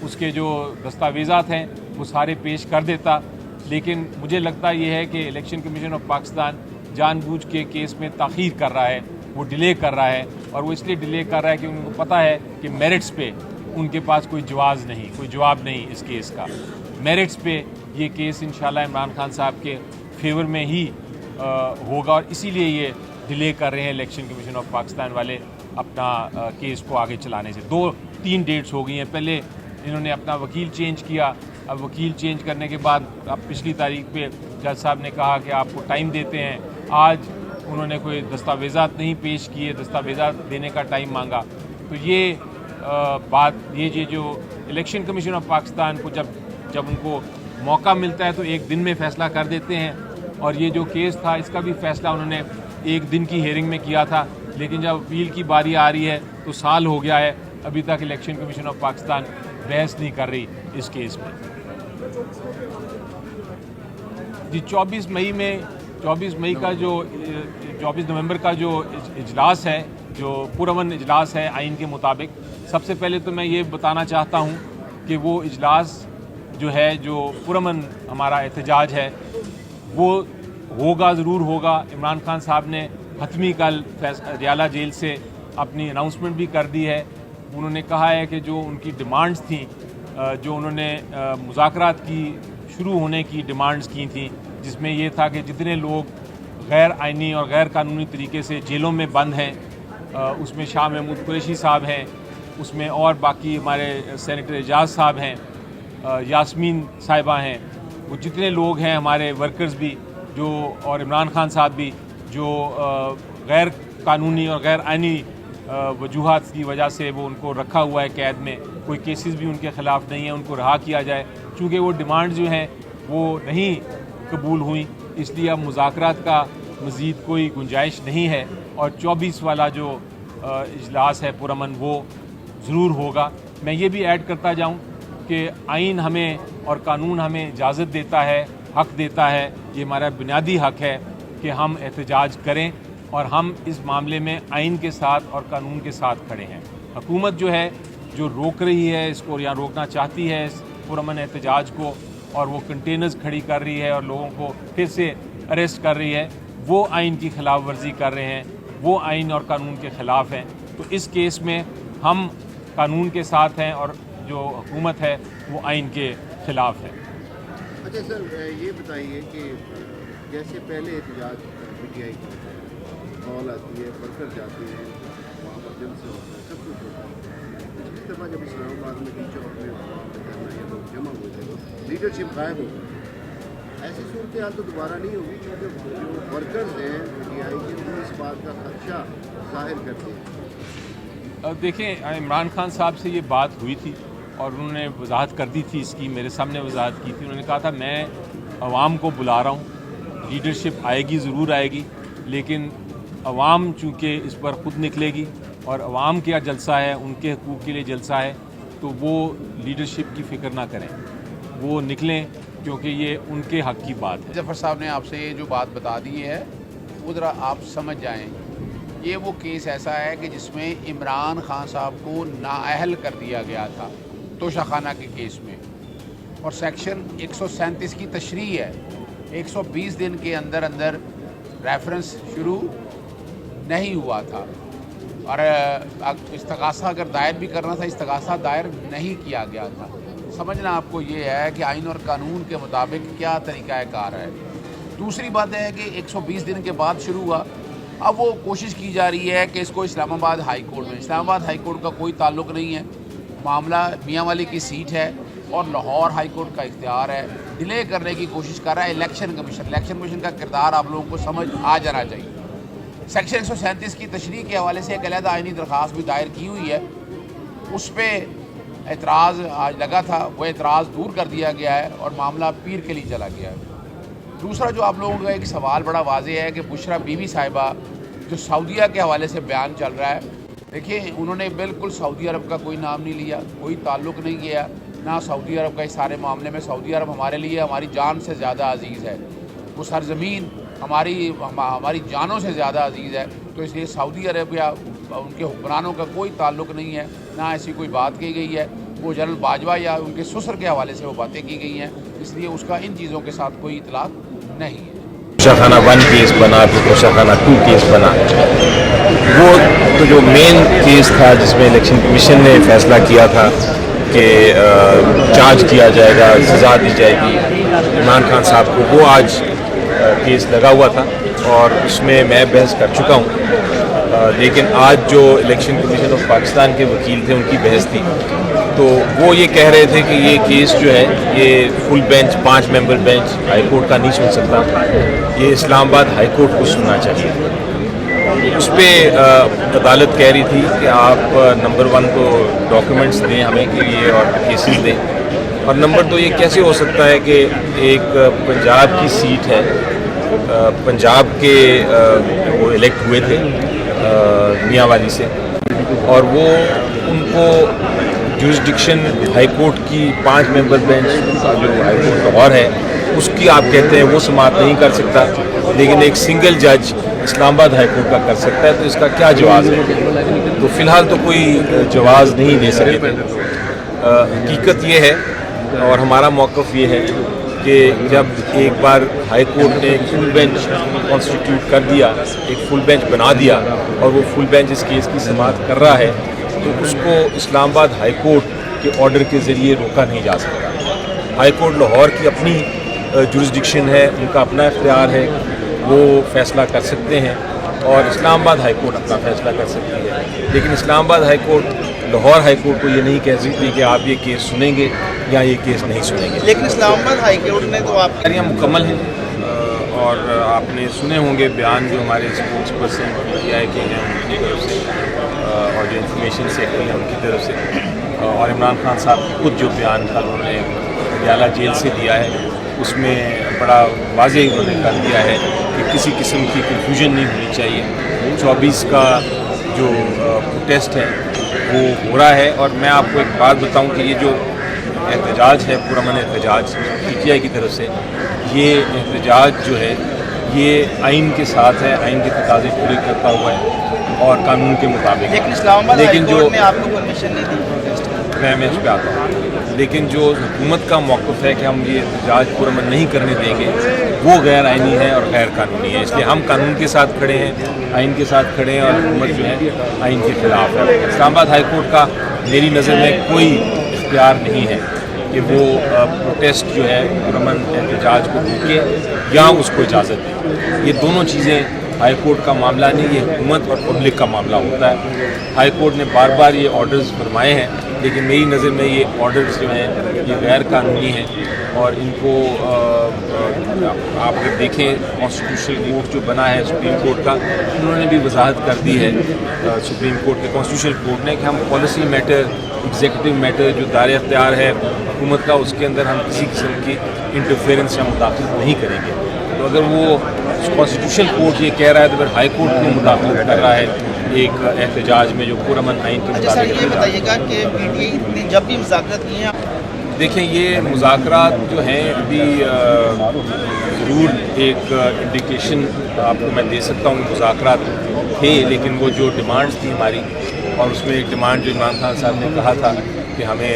اس کے جو دستاویزات ہیں وہ سارے پیش کر دیتا، لیکن مجھے لگتا یہ ہے کہ الیکشن کمیشن آف پاکستان جان بوجھ کے کیس میں تاخیر کر رہا ہے، وہ ڈیلے کر رہا ہے، اور وہ اس لیے ڈیلے کر رہا ہے کہ ان کو پتہ ہے کہ میرٹس پہ ان کے پاس کوئی جواب نہیں اس کیس کا۔ میرٹس پہ یہ کیس انشاءاللہ عمران خان صاحب کے فیور میں ہی ہوگا، اور اسی لیے یہ ڈیلے کر رہے ہیں الیکشن کمیشن آف پاکستان والے اپنا کیس کو آگے چلانے سے۔ 2-3 ڈیٹس ہو گئی ہیں، پہلے انہوں نے اپنا وکیل چینج کیا، اب وکیل چینج کرنے کے بعد اب پچھلی تاریخ پہ جج صاحب نے کہا کہ آپ کو ٹائم دیتے ہیں، آج انہوں نے کوئی دستاویزات نہیں پیش کیے، دستاویزات دینے کا ٹائم مانگا۔ تو یہ جو الیکشن کمیشن آف پاکستان کو جب ان کو موقع ملتا ہے تو ایک دن میں فیصلہ کر دیتے ہیں، اور یہ جو کیس تھا اس کا بھی فیصلہ انہوں نے ایک دن کی ہیئرنگ میں کیا تھا، لیکن جب اپیل کی باری آ رہی ہے تو سال ہو گیا ہے، ابھی تک الیکشن کمیشن آف پاکستان بحث نہیں کر رہی اس کیس میں۔ جی 24 نومبر کا جو اجلاس ہے، جو پرامن اجلاس ہے آئین کے مطابق، سب سے پہلے تو میں یہ بتانا چاہتا ہوں کہ وہ اجلاس جو ہے، جو پرامن ہمارا احتجاج ہے، وہ ضرور ہوگا۔ عمران خان صاحب نے حتمی کل ریالہ جیل سے اپنی اناؤنسمنٹ بھی کر دی ہے۔ انہوں نے کہا ہے کہ جو ان کی ڈیمانڈز تھیں، جو انہوں نے مذاکرات کی شروع ہونے کی ڈیمانڈز کی تھیں، جس میں یہ تھا کہ جتنے لوگ غیر آئینی اور غیر قانونی طریقے سے جیلوں میں بند ہیں، اس میں شاہ محمود قریشی صاحب ہیں، اس میں اور باقی ہمارے سینیٹر اعجاز صاحب ہیں، یاسمین صاحبہ ہیں، وہ جتنے لوگ ہیں ہمارے ورکرز بھی اور عمران خان صاحب بھی، جو غیر قانونی اور غیر آئینی وجوہات کی وجہ سے وہ ان کو رکھا ہوا ہے قید میں، کوئی کیسز بھی ان کے خلاف نہیں ہیں، ان کو رہا کیا جائے۔ چونکہ وہ ڈیمانڈ جو ہیں وہ نہیں قبول ہوئیں، اس لیے اب مذاکرات کا مزید کوئی گنجائش نہیں ہے، اور 24 والا جو اجلاس ہے پرامن وہ ضرور ہوگا۔ میں یہ بھی ایڈ کرتا جاؤں کہ آئین ہمیں اور قانون ہمیں اجازت دیتا ہے، حق دیتا ہے، یہ ہمارا بنیادی حق ہے کہ ہم احتجاج کریں، اور ہم اس معاملے میں آئین کے ساتھ اور قانون کے ساتھ کھڑے ہیں۔ حکومت جو ہے، جو روک رہی ہے اس کو یا روکنا چاہتی ہے اس پرامن احتجاج کو، اور وہ کنٹینرز کھڑی کر رہی ہے اور لوگوں کو پھر سے اریسٹ کر رہی ہے، وہ آئین کی خلاف ورزی کر رہے ہیں، وہ آئین اور قانون کے خلاف ہیں۔ تو اس کیس میں ہم قانون کے ساتھ ہیں، اور جو حکومت ہے وہ آئین کے خلاف ہے۔ اچھا سر، یہ بتائیے کہ جیسے پہلے احتجاج پی ٹی آئی کا کال آتی ہے، ورکر جاتے ہیں، وہاں پر جلسے ہوتا ہے، سب کچھ ہوتا ہے، اس دفعہ جب اسلام آباد میں ٹی چوک میں وہاں پہ دھرنا یہ لوگ جمع ہوئے تھے تو لیڈرشپ غائب ہو گئی۔ ایسی صورتحال تو دوبارہ نہیں ہوگی، کیونکہ جو ورکرز ہیں پی ٹی آئی کے، وہ اس بات کا خدشہ ظاہر کرتے ہیں۔ دیکھیں، عمران خان صاحب سے یہ بات ہوئی تھی اور انہوں نے وضاحت کر دی تھی، اس کی میرے سامنے وضاحت کی تھی۔ انہوں نے کہا تھا میں عوام کو بلا رہا ہوں، لیڈرشپ آئے گی، ضرور آئے گی، لیکن عوام چونکہ اس پر خود نکلے گی، اور عوام کیا جلسہ ہے، ان کے حقوق کے لیے جلسہ ہے، تو وہ لیڈرشپ کی فکر نہ کریں، وہ نکلیں، کیونکہ یہ ان کے حق کی بات ہے۔ ظفر صاحب نے آپ سے یہ جو بات بتا دی ہے وہ ذرا آپ سمجھ جائیں، یہ وہ کیس ایسا ہے کہ جس میں عمران خان صاحب کو نااہل کر دیا گیا تھا توشہ خانہ کے کیس میں، اور سیکشن 137 کی تشریح ہے، 120 دن کے اندر ریفرنس شروع نہیں ہوا تھا، اور استغاثہ اگر دائر بھی کرنا تھا، استغاثہ دائر نہیں کیا گیا تھا۔ سمجھنا آپ کو یہ ہے کہ آئین اور قانون کے مطابق کیا طریقہ کار ہے۔ دوسری بات ہے کہ 120 دن کے بعد شروع ہوا، اب وہ کوشش کی جا رہی ہے کہ اس کو اسلام آباد ہائی کورٹ میں، اسلام آباد ہائی کورٹ کا کوئی تعلق نہیں ہے، معاملہ میاں والی کی سیٹ ہے اور لاہور ہائی کورٹ کا اختیار ہے۔ ڈیلے کرنے کی کوشش کر رہا ہے الیکشن کمیشن کا کردار آپ لوگوں کو سمجھ آ جانا چاہیے۔ سیکشن 137 کی تشریح کے حوالے سے ایک علیحدہ آئینی درخواست بھی دائر کی ہوئی ہے، اس پہ اعتراض آج لگا تھا، وہ اعتراض دور کر دیا گیا ہے اور معاملہ پیر کے لیے چلا گیا ہے۔ دوسرا جو آپ لوگوں کا ایک سوال بڑا واضح ہے کہ بشرا بی بی صاحبہ جو سعودیہ کے حوالے سے بیان چل رہا ہے، دیکھیں انہوں نے بالکل سعودی عرب کا کوئی نام نہیں لیا، کوئی تعلق نہیں کیا، نہ سعودی عرب کا اس سارے معاملے میں۔ سعودی عرب ہمارے لیے ہماری جان سے زیادہ عزیز ہے، وہ سرزمین ہماری جانوں سے زیادہ عزیز ہے، تو اس لیے سعودی عرب یا ان کے حکمرانوں کا کوئی تعلق نہیں ہے، نہ ایسی کوئی بات کی گئی ہے۔ وہ جنرل باجوہ یا ان کے سسر کے حوالے سے وہ باتیں کی گئی ہیں، اس لیے اس کا ان چیزوں کے ساتھ کوئی اطلاع نہیں ہے۔ توشہ خانہ 1 کیس بنا، پھر توشہ خانہ 2 کیس بنا، وہ تو جو مین کیس تھا جس میں الیکشن کمیشن نے فیصلہ کیا تھا کہ چارج کیا جائے گا، سزا دی جائے گی عمران خان صاحب کو، وہ آج کیس لگا ہوا تھا اور اس میں میں بحث کر چکا ہوں، لیکن آج جو الیکشن کمیشن آف پاکستان کے وکیل تھے ان کی بحث تھی، تو وہ یہ کہہ رہے تھے کہ یہ کیس جو ہے یہ فل بینچ 5 ممبر بینچ ہائی کورٹ کا نہیں سن سکتا، یہ اسلام آباد ہائی کورٹ کو سننا چاہیے۔ اس پہ عدالت کہہ رہی تھی کہ آپ نمبر 1 تو ڈاکیومنٹس دیں ہمیں کہ یہ اور کیسز دیں، اور نمبر 2 یہ کیسے ہو سکتا ہے کہ ایک پنجاب کی سیٹ ہے، پنجاب کے وہ الیکٹ ہوئے تھے میاں والی سے، اور وہ ان کو جورسڈکشن ہائی کورٹ کی 5 ممبر بینچ کا جو ہائی کورٹ لاہور ہے اس کی آپ کہتے ہیں وہ سماعت نہیں کر سکتا، لیکن ایک سنگل جج اسلام آباد ہائی کورٹ کا کر سکتا ہے، تو اس کا کیا جواز ہے؟ تو فی الحال تو کوئی جواز نہیں دے سکے تھے۔ حقیقت یہ ہے اور ہمارا موقف یہ ہے کہ جب ایک بار ہائی کورٹ نے ایک فل بینچ کانسٹیٹیوٹ کر دیا، ایک فل بینچ بنا دیا، اور وہ فل بینچ اس کیس کی سماعت کر رہا ہے، تو اس کو اسلام آباد ہائی کورٹ کے آرڈر کے ذریعے روکا نہیں جا سکتا۔ ہائی کورٹ لاہور کی اپنی جورسڈکشن ہے، ان کا اپنا اختیار ہے، وہ فیصلہ کر سکتے ہیں، اور اسلام آباد ہائی کورٹ اپنا فیصلہ کر سکتی ہے، لیکن اسلام آباد high court Lahore high court کو یہ نہیں کہہ سکتی کہ آپ یہ کیس سنیں گے یا یہ کیس نہیں سنیں گے۔ لیکن اسلام آباد ہائی کورٹ نے تو آپ تیاریاں مکمل ہیں، اور آپ نے سنے ہوں گے بیان جو ہمارے اسپوکس پرسن پی آئی کے ہیں ان کی طرف سے، اور جو انفارمیشن سیکٹری ہے ان کی طرف سے، اور عمران خان صاحب کی خود جو بیان تھا انہوں نے پٹیالہ جیل سے دیا ہے، اس میں بڑا واضح انہوں نے کر دیا ہے کہ کسی قسم کی کنفیوژن نہیں ہونی چاہیے۔ 24 کا جو پروٹیسٹ ہے وہ ہو رہا ہے، اور میں آپ کو ایک بات بتاؤں کہ یہ جو احتجاج ہے، پرامن احتجاج پی ٹی آئی کی طرف سے، یہ احتجاج جو ہے یہ آئین کے ساتھ ہے، آئین کے تقاضے پورے کرتا ہوا ہے اور قانون کے مطابق، لیکن اسلام آباد ہائی لیکن جو کورٹ نے آپ کو پرمیشن نہیں دی۔ میں اس پہ آتا ہوں، لیکن جو حکومت کا موقف ہے کہ ہم یہ احتجاج پرامن نہیں کرنے دیں گے، وہ غیر آئینی ہے اور غیر قانونی ہے، اس لیے ہم قانون کے ساتھ کھڑے ہیں، آئین کے ساتھ کھڑے ہیں، اور حکومت جو ہے آئین کے خلاف ہے۔ اسلام آباد ہائی کورٹ کا میری نظر میں کوئی اختیار نہیں ہے کہ وہ پروٹیسٹ جو ہے پرامن احتجاج کو روکے یا اس کو اجازت دے۔ یہ دونوں چیزیں ہائی کورٹ کا معاملہ نہیں، یہ حکومت اور پبلک کا معاملہ ہوتا ہے۔ ہائی کورٹ نے بار بار یہ آرڈرز فرمائے ہیں، لیکن میری نظر میں یہ آرڈرز جو ہیں یہ غیر قانونی ہیں، اور ان کو آپ اگر دیکھیں کانسٹیٹیوشنل کورٹ جو بنا ہے سپریم کورٹ کا، انہوں نے بھی وضاحت کر دی ہے سپریم کورٹ کے کانسٹیٹیوشنل کورٹ نے کہ ہم پالیسی میٹر، ایگزیکٹو میٹر جو دائرہ اختیار ہے حکومت کا، اس کے اندر ہم کسی قسم کی انٹرفیئرنس یا مداخلت نہیں کریں گے۔ تو اگر وہ کانسٹیٹیوشنل کورٹ یہ کہہ رہا ہے تو پھر ہائی کورٹ کیوں مداخلت کر رہا ہے ایک احتجاج میں جو پرامن آئین کے اچھا سر، مطابق؟ یہ بتائیے گا کہ پی ٹی آئی نے جب بھی مذاکرات کیے ہیں، دیکھیں یہ مذاکرات جو ہیں ابھی ضرور ایک انڈیکیشن آپ کو میں دے سکتا ہوں، مذاکرات تھے، لیکن وہ جو ڈیمانڈز تھی ہماری، اور اس میں ایک ڈیمانڈ جو عمران خان صاحب نے کہا تھا کہ ہمیں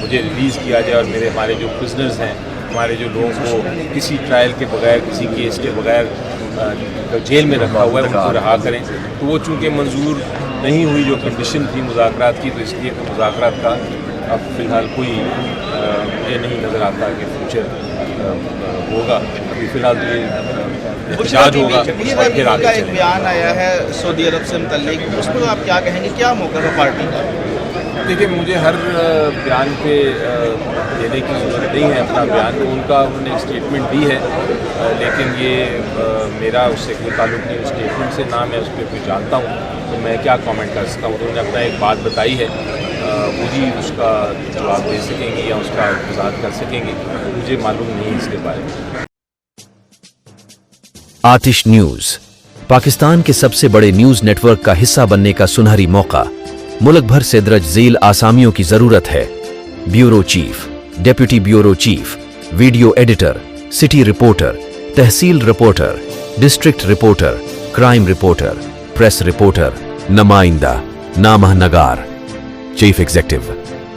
مجھے ریلیز کیا جائے، اور ہمارے جو پرزنرز ہیں، ہمارے جو لوگوں کو کسی ٹرائل کے بغیر، کسی کیس کے بغیر جیل میں رکھا ہوا ہے ان کو رہا کریں، تو وہ چونکہ منظور نہیں ہوئی جو کنڈیشن تھی مذاکرات کی، تو اس لیے کہ مذاکرات کا اب فی الحال کوئی یہ نہیں نظر آتا کہ فیوچر ہوگا۔ ابھی فی الحال تو یہ احتجاج ہوگا اور پھر آگے کا ایک چلیں۔ بیان آیا ہے سعودی عرب سے متعلق، اس میں آپ کیا کہیں گے، کیا موقف ہے پارٹی کا؟ دیکھیے مجھے ہر بیان پہ دینے کی ضرورت نہیں ہے اپنا بیان، ان کا انہوں نے اسٹیٹمنٹ دی ہے، لیکن یہ میرا اس سے کوئی تعلق نہیں اسٹیٹمنٹ سے، نہ میں اس پہ کوئی جانتا ہوں، تو میں کیا کامنٹ کر سکتا ہوں۔ انہوں نے اپنا ایک بات بتائی ہے، وہی اس کا جواب دے سکیں گے یا اس کا وضاحت کر سکیں گے، مجھے معلوم نہیں اس کے بارے میں۔ آتش نیوز پاکستان کے سب سے بڑے نیوز نیٹ ورک کا حصہ بننے کا سنہری موقع، ملک بھر سے درج ذیل آسامیوں کی ضرورت ہے۔ Bureau chief, deputy bureau chief, video editor, city reporter, تحصیل reporter, district reporter, crime reporter, press reporter, نمائندہ، نامہ نگار۔ Chief executive